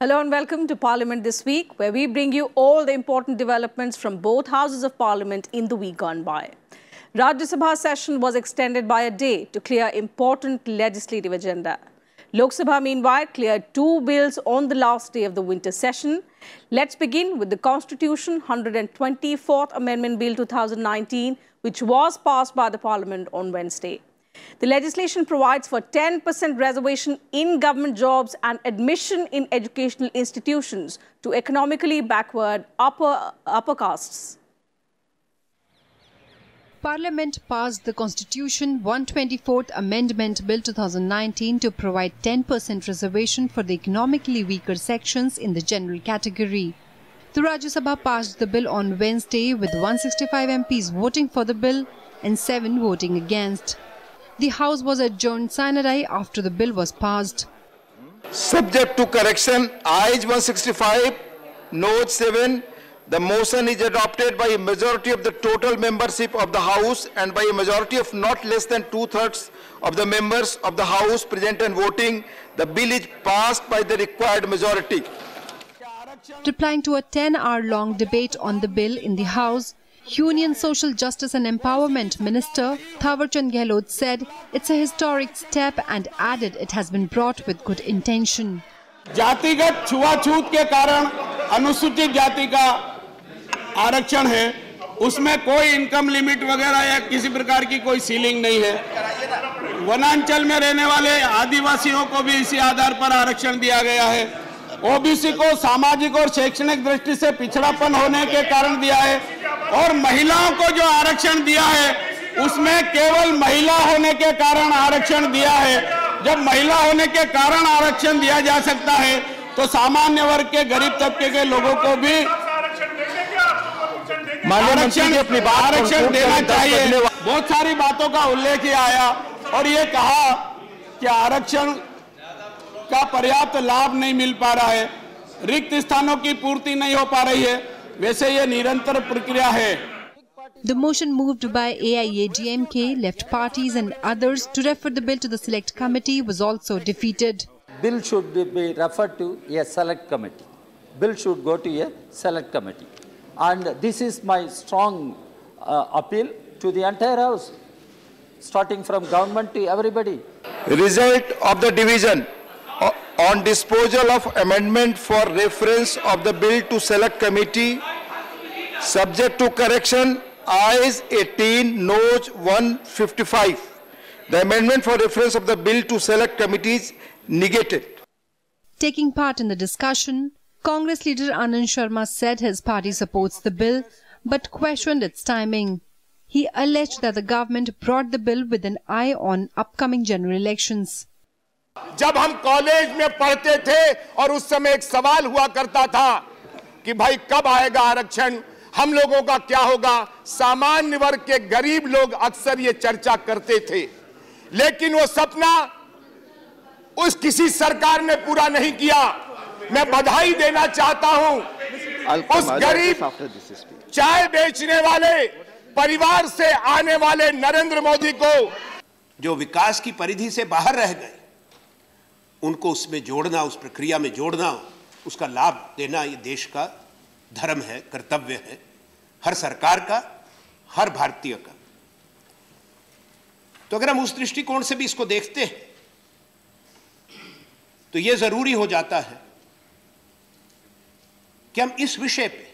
Hello and welcome to Parliament This Week, where we bring you all the important developments from both houses of Parliament in the week gone by. Rajya Sabha session was extended by a day to clear important legislative agenda. Lok Sabha, meanwhile, cleared 2 bills on the last day of the winter session. Let's begin with the Constitution 124th Amendment Bill 2019, which was passed by the Parliament on Wednesday. The legislation provides for 10% reservation in government jobs and admission in educational institutions to economically backward upper castes. Parliament passed the Constitution 124th Amendment Bill 2019 to provide 10% reservation for the economically weaker sections in the general category. The Rajya Sabha passed the bill on Wednesday with 165 MPs voting for the bill and 7 voting against. The House was adjourned sine die after the bill was passed. Subject to correction, ayes 165, noes 7. The motion is adopted by a majority of the total membership of the House and by a majority of not less than 2/3 of the members of the House present and voting. The bill is passed by the required majority. Replying to a 10-hour-long debate on the bill in the House, Union Social Justice and Empowerment Minister Thawar Chand Gehlot said it's a historic step and added it has been brought with good intention. जातिगत छुआछूत के कारण अनुसूचित जाति का आरक्षण है, उसमें कोई इनकम लिमिट वगैरह या किसी प्रकार की कोई सीलिंग नहीं है। वनांचल में रहने वाले आदिवासियों को भी इसी आधार पर आरक्षण दिया गया है। ओबीसी को सामाजिक और शैक्षणिक दृष्टि से पिछड़ापन होने के कारण दिया है और महिलाओं को जो आरक्षण दिया है उसमें केवल महिला होने के कारण आरक्षण दिया है। जब महिला होने के कारण आरक्षण दिया जा सकता है तो सामान्य वर्ग के गरीब तबके के लोगों को भी आरक्षण देना चाहिए। बहुत सारी बातों का उल्लेख आया और ये कहा कि आरक्षण का पर्याप्त लाभ नहीं मिल पा रहा है, रिक्त स्थानों की पूर्ति नहीं हो पा रही है। वैसे ये निरंतर प्रक्रिया है। The motion moved by AIADMK, left parties and others to refer the bill to the select committee was also defeated. Bill should be referred to a select committee. Bill should go to a select committee. And this is my strong appeal to the entire House, starting from government to everybody. Result of the division on disposal of amendment for reference of the bill to select committee, subject to correction, ayes 18, noes 155. The amendment for reference of the bill to select committees negated. Taking part in the discussion, Congress leader Anand Sharma said his party supports the bill but questioned its timing. He alleged that the government brought the bill with an eye on upcoming general elections. जब हम college में पढ़ते थे और उस समय एक सवाल हुआ करता था कि भाई कब आएगा आरक्षण, हम लोगों का क्या होगा, सामान्य वर्ग के गरीब लोग अक्सर ये चर्चा करते थे, लेकिन वो सपना उस किसी सरकार ने पूरा नहीं किया। मैं बधाई देना चाहता हूं उस गरीब चाय बेचने वाले परिवार से आने वाले नरेंद्र मोदी को, जो विकास की परिधि से बाहर रह गए, उनको उसमें जोड़ना, उस प्रक्रिया में जोड़ना, उसका लाभ देना ये देश का धर्म है, कर्तव्य है, हर सरकार का, हर भारतीय का। तो अगर हम उस दृष्टिकोण से भी इसको देखते हैं तो ये जरूरी हो जाता है कि हम इस विषय पे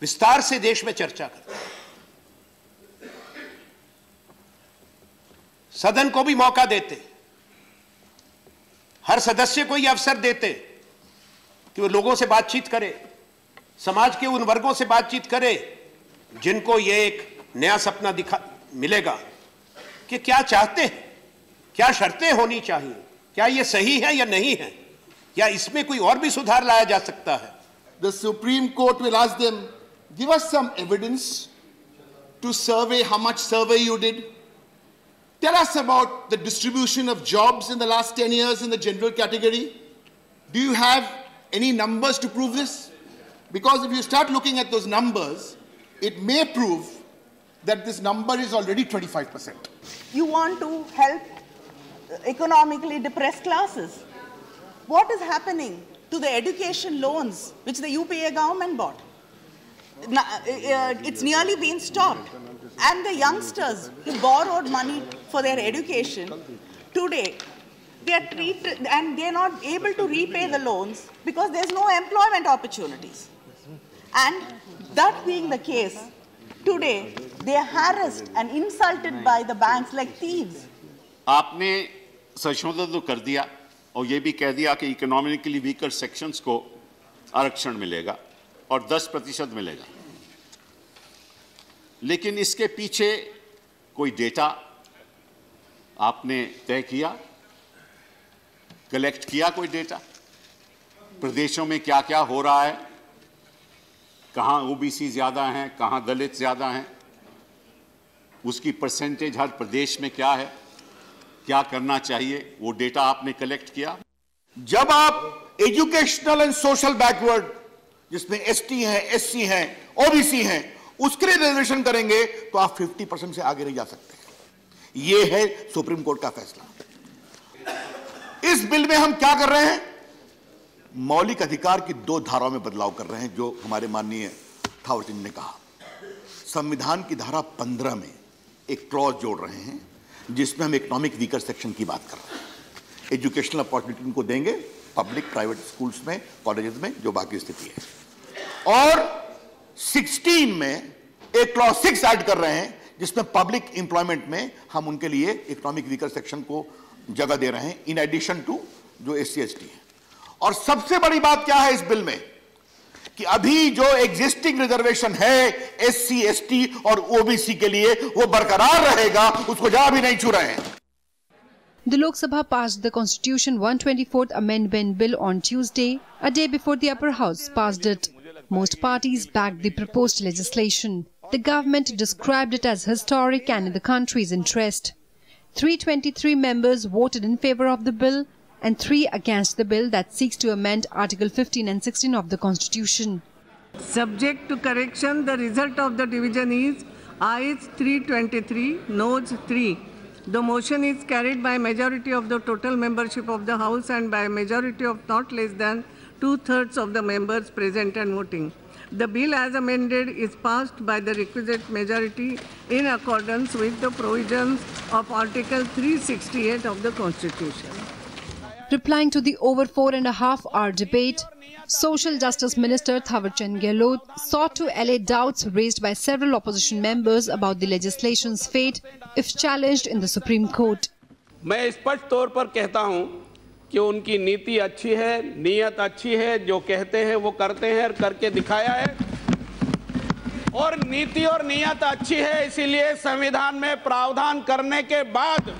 विस्तार से देश में चर्चा करें, सदन को भी मौका देते, हर सदस्य को यह अवसर देते कि वो लोगों से बातचीत करे, समाज के उन वर्गों से बातचीत करे जिनको ये एक नया सपना मिलेगा कि क्या चाहते हैं, क्या शर्तें होनी चाहिए, क्या ये सही है या नहीं है, या इसमें कोई और भी सुधार लाया जा सकता है। The Supreme Court will ask them, give us some evidence to survey how much survey you did. Tell us about the distribution of jobs in the last 10 years in the general category. Do you have any numbers to prove this? Because if you start looking at those numbers, it may prove that this number is already 25%. You want to help economically depressed classes. what is happening to the education loans which the UPA government bought? It's nearly been stopped. And the youngsters who borrowed money for their education, today, they are treated and they are not able to repay the loans because there's no employment opportunities. And that being the case, today they are harassed and insulted by the banks like thieves. आपने संशोधन तो कर दिया और ये भी कह दिया कि इकोनॉमिकली वीकर सेक्शंस को आरक्षण मिलेगा और 10% मिलेगा, लेकिन इसके पीछे कोई डेटा आपने तय किया, कलेक्ट किया कोई डेटा? प्रदेशों में क्या क्या हो रहा है, कहाँ ओबीसी ज़्यादा हैं, कहाँ दलित ज़्यादा हैं, उसकी परसेंटेज हर प्रदेश में क्या है, क्या करना चाहिए, वो डेटा आपने कलेक्ट किया? जब आप एजुकेशनल एंड सोशल बैकवर्ड, जिसमें एसटी हैं, एससी हैं, ओबीसी हैं, उसके लिए रिजर्वेशन करेंगे तो आप 50% से आगे नहीं जा सकते। ये है सुप्रीम कोर्ट का फैसला। इस बिल में हम क्या कर रहे हैं? मौलिक अधिकार की 2 धाराओं में बदलाव कर रहे हैं, जो हमारे माननीय थावरचंद ने कहा। संविधान की धारा 15 में एक क्लॉज जोड़ रहे हैं जिसमें हम इकोनॉमिक वीकर सेक्शन की बात कर रहे हैं। एजुकेशनल अपॉर्चुनिटी उनको देंगे पब्लिक प्राइवेट स्कूल्स में, कॉलेजेस में, जो बाकी स्थिति है। और 16 में एक क्लॉज 6 ऐड कर रहे हैं जिसमें पब्लिक एम्प्लॉयमेंट में हम उनके लिए इकोनॉमिक वीकर सेक्शन को जगह दे रहे हैं, इन एडिशन टू जो एससी एसटी है। और सबसे बड़ी बात क्या है इस बिल में कि अभी जो एग्जिस्टिंग रिजर्वेशन है एससी एसटी और ओबीसी के लिए वो बरकरार रहेगा, उसको जहां भी नहीं छू रहे हैं। The Lok Sabha passed the Constitution 124th Amendment Bill on Tuesday, a day before the Upper House passed it. Most parties backed the proposed legislation. The government described it as historic and in the country's interest. 323 members voted in favor of the bill and 3 against the bill that seeks to amend Article 15 and 16 of the Constitution. Subject to correction, the result of the division is ayes 323, noes 3. The motion is carried by majority of the total membership of the House and by a majority of not less than 2/3 of the members present and voting. The bill as amended is passed by the requisite majority in accordance with the provisions of Article 368 of the Constitution. Replying to the over 4.5-hour debate, Social Justice Minister Thawarchand Gehlot sought to allay doubts raised by several opposition members about the legislation's fate if challenged in the Supreme Court. मैं स्पष्ट तौर पर कहता हूं कि उनकी नीति अच्छी है, नीयत अच्छी है, जो कहते हैं वो करते हैं और करके दिखाया है। और नीति और नीयत अच्छी है, इसीलिए संविधान में प्रावधान करने के बाद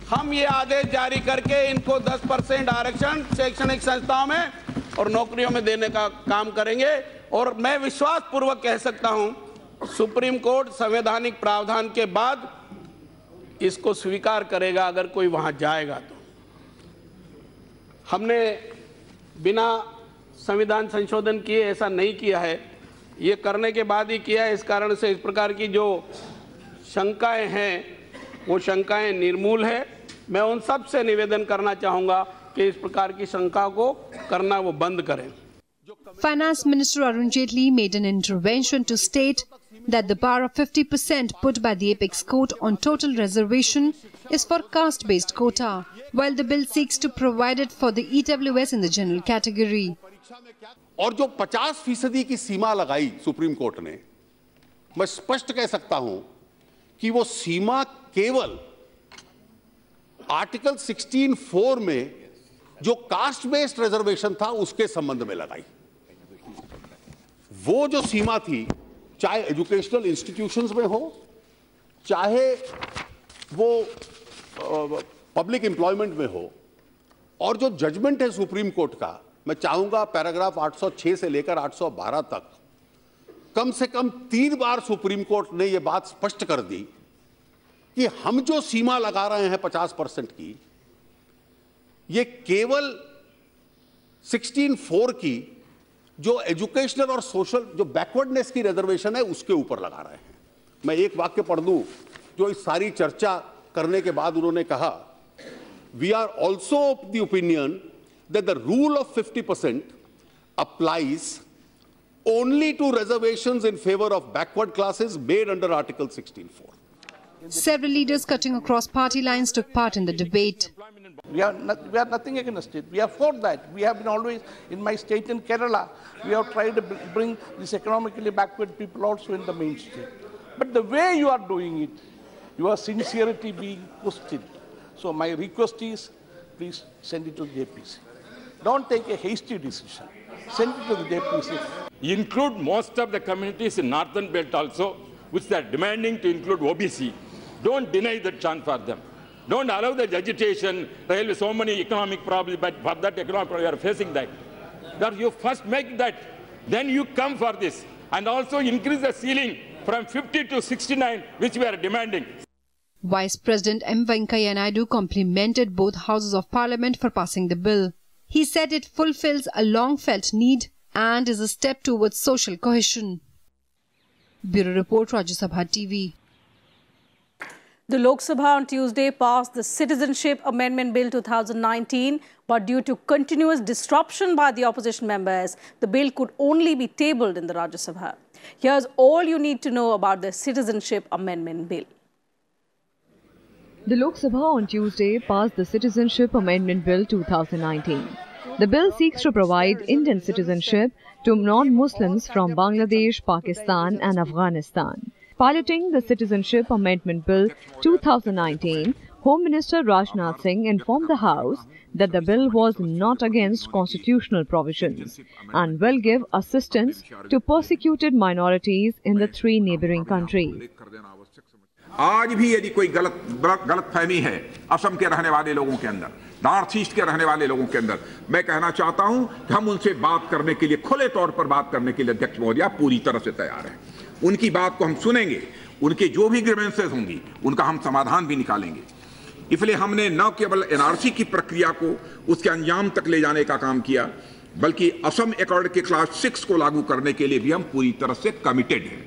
हम ये आदेश जारी करके इनको 10% आरक्षण शैक्षणिक संस्थाओं में और नौकरियों में देने का काम करेंगे। और मैं विश्वास पूर्वक कह सकता हूं सुप्रीम कोर्ट संवैधानिक प्रावधान के बाद इसको स्वीकार करेगा अगर कोई वहां जाएगा तो। हमने बिना संविधान संशोधन किए ऐसा नहीं किया है, ये करने के बाद ही किया है। इस कारण से इस प्रकार की जो शंकाएं हैं वो शंकाएं निर्मूल है। मैं उन सब से निवेदन करना चाहूंगा कि इस प्रकार की शंका को करना वो बंद करें। Finance Minister Arun Jaitley made an intervention to state that the bar of 50% put by the Apex Court on total reservation is for caste-based quota, while the bill seeks to provide it for the EWS in the general category. और जो 50% की सीमा लगाई supreme court ने, मैं स्पष्ट कह सकता हूं कि वो सीमा केवल आर्टिकल 16(4) में जो कास्ट बेस्ड रिजर्वेशन था उसके संबंध में लगाई। वो जो सीमा थी, चाहे एजुकेशनल इंस्टीट्यूशंस में हो, चाहे वो पब्लिक एम्प्लॉयमेंट में हो, और जो जजमेंट है सुप्रीम कोर्ट का, मैं चाहूंगा पैराग्राफ 806 से लेकर 812 तक कम से कम 3 बार सुप्रीम कोर्ट ने यह बात स्पष्ट कर दी कि हम जो सीमा लगा रहे हैं 50% की, ये केवल 16(4) की जो एजुकेशनल और सोशल जो बैकवर्डनेस की रिजर्वेशन है उसके ऊपर लगा रहे हैं। मैं एक वाक्य पढ़ दूं जो इस सारी चर्चा करने के बाद उन्होंने कहा, we are also of the opinion that the rule of 50% applies only to reservations in favor of backward classes made under Article 16(4). Several leaders cutting across party lines took part in the debate. We are nothing against it. We are for that. We have been always, in my state in Kerala, we have tried to bring these economically backward people also in the mainstream. But the way you are doing it, your sincerity being questioned. So my request is, please send it to the JPC. Don't take a hasty decision. Send it to the JPC. Include most of the communities in Northern Belt also, which they are demanding to include OBC. Don't deny that chance for them. Don't allow the agitation. There will be so many economic problems, but for that economic problem, you are facing that. That you first make that, then you come for this. And also increase the ceiling from 50 to 69, which we are demanding. Vice President M. Venkaiah Naidu complimented both houses of parliament for passing the bill. He said it fulfills a long-felt need and is a step towards social cohesion. Bureau Report, Rajya Sabha TV. The Lok Sabha on Tuesday passed the Citizenship Amendment Bill 2019, but due to continuous disruption by the opposition members, the bill could only be tabled in the Rajya Sabha. Here's all you need to know about the Citizenship Amendment Bill. The Lok Sabha on Tuesday passed the Citizenship Amendment Bill 2019. The bill seeks to provide Indian citizenship to non-Muslims from Bangladesh, Pakistan and Afghanistan. Piloting the Citizenship Amendment Bill 2019, Home Minister Rajnath Singh informed the House that the bill was not against constitutional provisions and will give assistance to persecuted minorities in the three neighboring countries. आज भी यदि कोई गलतफहमी है असम के रहने वाले लोगों के अंदर, नॉर्थ ईस्ट के रहने वाले लोगों के अंदर, मैं कहना चाहता हूं कि हम उनसे बात करने के लिए, खुले तौर पर बात करने के लिए अध्यक्ष महोदय पूरी तरह से तैयार हैं। उनकी बात को हम सुनेंगे, उनके जो भी ग्रीवेंसेस होंगी उनका हम समाधान भी निकालेंगे। इसलिए हमने न केवल एनआरसी की प्रक्रिया को उसके अंजाम तक ले जाने का काम किया, बल्कि असम एकॉर्ड के क्लास 6 को लागू करने के लिए भी हम पूरी तरह से कमिटेड हैं,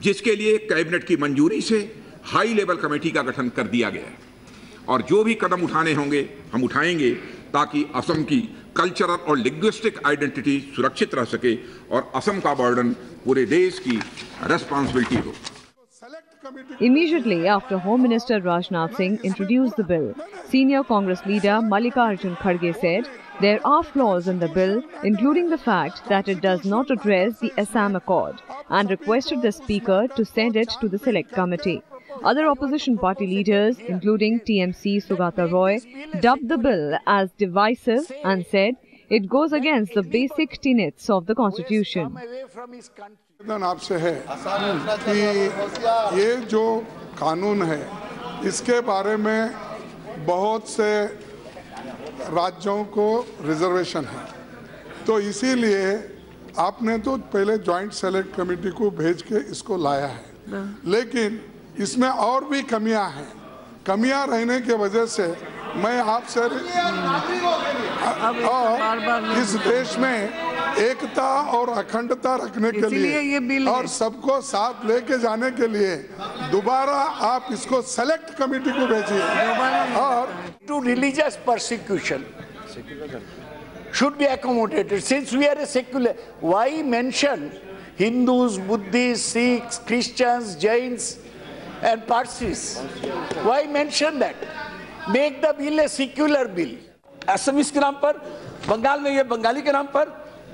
जिसके लिए कैबिनेट की मंजूरी से हाई लेवल कमेटी का गठन कर दिया गया है और जो भी कदम उठाने होंगे हम उठाएंगे ताकि असम की कल्चरल और लिंग्विस्टिक आइडेंटिटी सुरक्षित रह सके और असम का बर्डन पूरे देश की रिस्पांसिबिलिटी हो। Immediately after Home Minister Rajnath Singh introduced the bill, senior Congress leader Mallikarjun Kharge said there are flaws in the bill, including the fact that it does not address the Assam Accord, and requested the Speaker to send it to the Select Committee. Other opposition party leaders, including TMC Sugata Roy, dubbed the bill as divisive and said it goes against the basic tenets of the Constitution. आपसे है कि ये जो कानून है इसके बारे में बहुत से राज्यों को रिजर्वेशन है, तो इसीलिए आपने तो पहले जॉइंट सेलेक्ट कमेटी को भेज के इसको लाया है, लेकिन इसमें और भी कमियां हैं। कमियां रहने की वजह से मैं आपसे इस देश में एकता और अखंडता रखने के लिए और सबको साथ लेके जाने के लिए दोबारा आप इसको सेलेक्ट कमेटी को भेजिए। और to religious persecution should be accommodated. Since we are a secular, why mention Hindus, Buddhists, Sikhs, Christians, Jains and Parsis? Why mention that? Make the bill a secular bill. Assamese के नाम पर, बंगाल में ये बंगाली के नाम पर,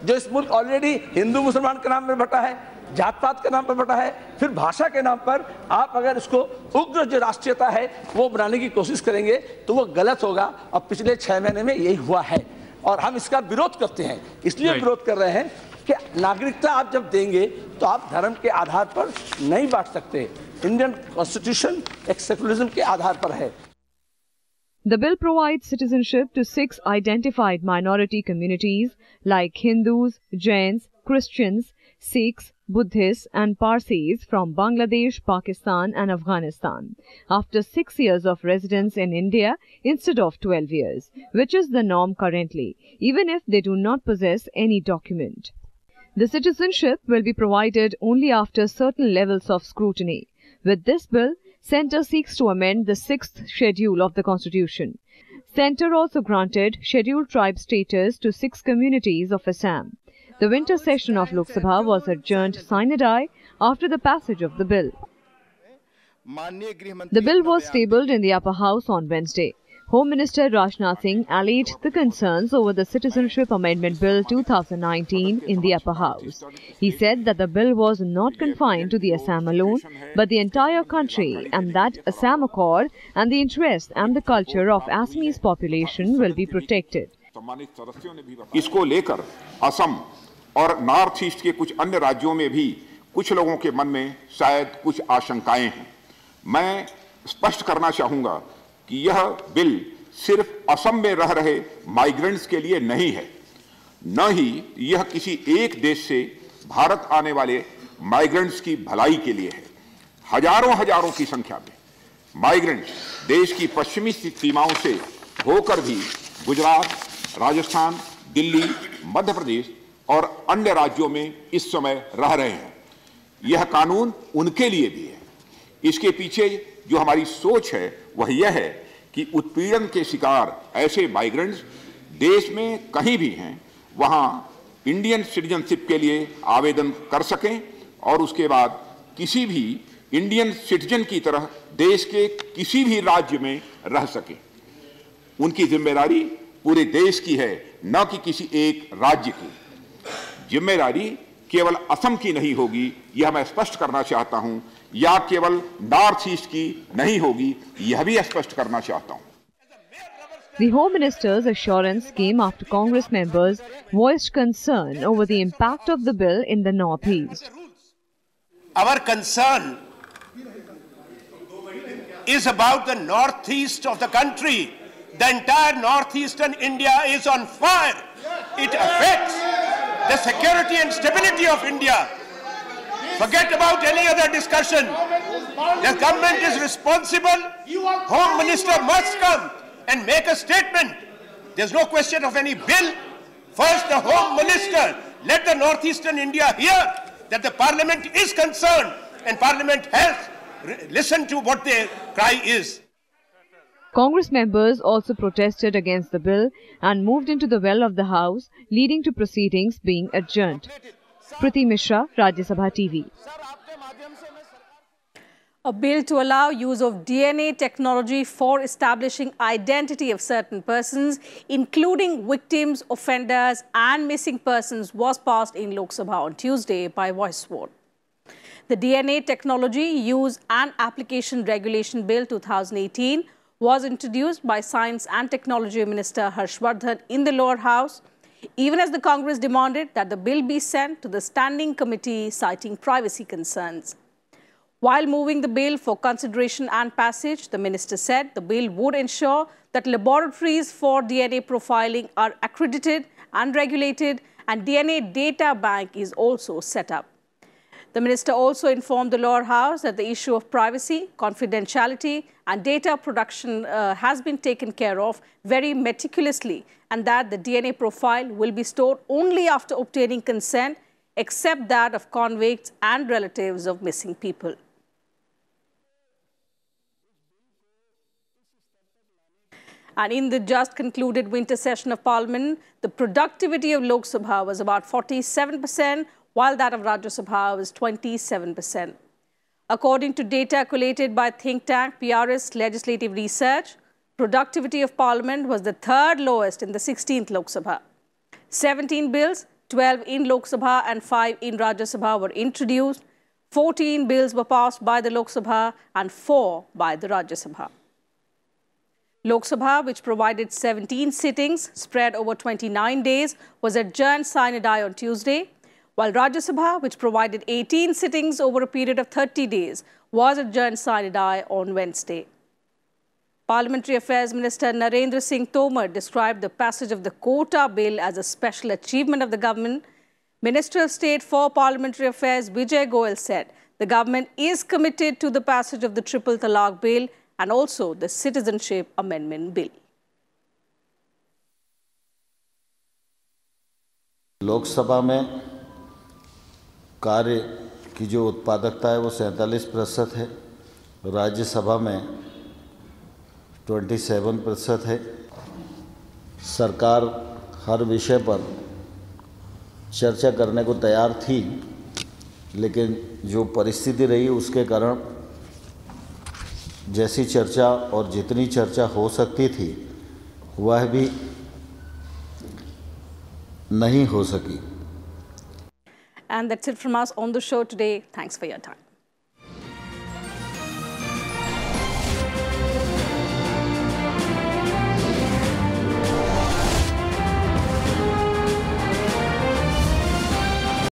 जो इस मुल्क ऑलरेडी हिंदू मुसलमान के नाम पर बटा है, जात पात के नाम पर बटा है, फिर भाषा के नाम पर आप अगर इसको उग्र जो राष्ट्रीयता है वो बनाने की कोशिश करेंगे तो वो गलत होगा। अब पिछले 6 महीने में यही हुआ है और हम इसका विरोध करते हैं। इसलिए विरोध कर रहे हैं कि नागरिकता आप जब देंगे तो आप धर्म के आधार पर नहीं बांट सकते। इंडियन कॉन्स्टिट्यूशन एक सेकुलरिज्म के आधार पर है। The bill provides citizenship to 6 identified minority communities like Hindus, Jains, Christians, Sikhs, Buddhists and Parsis from Bangladesh, Pakistan and Afghanistan after 6 years of residence in India instead of 12 years, which is the norm currently, even if they do not possess any document. The citizenship will be provided only after certain levels of scrutiny. With this bill, Centre seeks to amend the 6th schedule of the Constitution. Centre also granted scheduled tribe status to 6 communities of Assam. The winter session of Lok Sabha was adjourned sine die after the passage of the bill. The bill was tabled in the upper house on Wednesday. Home Minister Rajnath Singh allayed the concerns over the Citizenship Amendment Bill 2019 in the upper house. He said that the bill was not confined to the Assam alone, but the entire country, and that Assam Accord and the interest and the culture of Assamese population will be protected. इसको लेकर असम और north east के कुछ अन्य राज्यों में भी कुछ लोगों के मन में शायद कुछ आशंकाएं हैं। मैं स्पष्ट करना चाहूंगा कि यह बिल सिर्फ असम में रह रहे माइग्रेंट्स के लिए नहीं है, न ही यह किसी एक देश से भारत आने वाले माइग्रेंट्स की भलाई के लिए है। हजारों की संख्या में माइग्रेंट्स देश की पश्चिमी सीमाओं से होकर भी गुजरात, राजस्थान, दिल्ली, मध्य प्रदेश और अन्य राज्यों में इस समय रह रहे हैं। यह कानून उनके लिए भी है। इसके पीछे जो हमारी सोच है वह यह है कि उत्पीड़न के शिकार ऐसे माइग्रेंट्स देश में कहीं भी हैं वहां इंडियन सिटीजनशिप के लिए आवेदन कर सकें और उसके बाद किसी भी इंडियन सिटीजन की तरह देश के किसी भी राज्य में रह सकें। उनकी जिम्मेदारी पूरे देश की है, न कि किसी एक राज्य की। जिम्मेदारी केवल असम की नहीं होगी, यह मैं स्पष्ट करना चाहता हूं, या केवल नॉर्थ ईस्ट की नहीं होगी, यह भी स्पष्ट करना चाहता हूं। The Home Minister's assurance came after Congress members voiced concern over the impact of the bill in the Northeast. Our concern is about the northeast of the country. The entire northeastern India is on fire. It affects the security and stability of India. Forget about any other discussion. The government is responsible. Home Minister must come and make a statement. There's no question of any bill. First, the Home Minister, let the northeastern India hear that the Parliament is concerned and Parliament has listened to what their cry is. Congress members also protested against the bill and moved into the well of the House, leading to proceedings being adjourned. Priti Mishra, Rajya Sabha TV. A bill to allow use of DNA technology for establishing identity of certain persons, including victims, offenders and missing persons, was passed in Lok Sabha on Tuesday by voice vote. The DNA Technology Use and Application Regulation Bill 2018 was introduced by Science and Technology Minister Harsh Vardhan in the lower house, even as the Congress demanded that the bill be sent to the Standing Committee citing privacy concerns. While moving the bill for consideration and passage, the minister said the bill would ensure that laboratories for DNA profiling are accredited and regulated, and DNA data bank is also set up. The minister also informed the lower house that the issue of privacy, confidentiality and data production has been taken care of very meticulously, and that the DNA profile will be stored only after obtaining consent, except that of convicts and relatives of missing people. And in the just concluded winter session of Parliament, the productivity of Lok Sabha was about 47%, while that of Rajya Sabha was 27%. According to data collated by think tank PRS Legislative Research, productivity of Parliament was the third lowest in the 16th Lok Sabha. 17 bills, 12 in Lok Sabha and 5 in Rajya Sabha were introduced. 14 bills were passed by the Lok Sabha and 4 by the Rajya Sabha. Lok Sabha, which provided 17 sittings spread over 29 days, was adjourned sine die on Tuesday, while Rajya Sabha, which provided 18 sittings over a period of 30 days, was adjourned sine die on Wednesday. Parliamentary Affairs Minister Narendra Singh Tomar described the passage of the Quota Bill as a special achievement of the government. Minister of State for Parliamentary Affairs Vijay Goyal said the government is committed to the passage of the Triple Talaq Bill and also the Citizenship Amendment Bill. लोक सभा में कार्य की जो उत्पादकता है वो 47% है, राज्यसभा में 27% है। सरकार हर विषय पर चर्चा करने को तैयार थी, लेकिन जो परिस्थिति रही उसके कारण जैसी चर्चा और जितनी चर्चा हो सकती थी वह भी नहीं हो सकी. And that's it from us on the show today. Thanks for your time.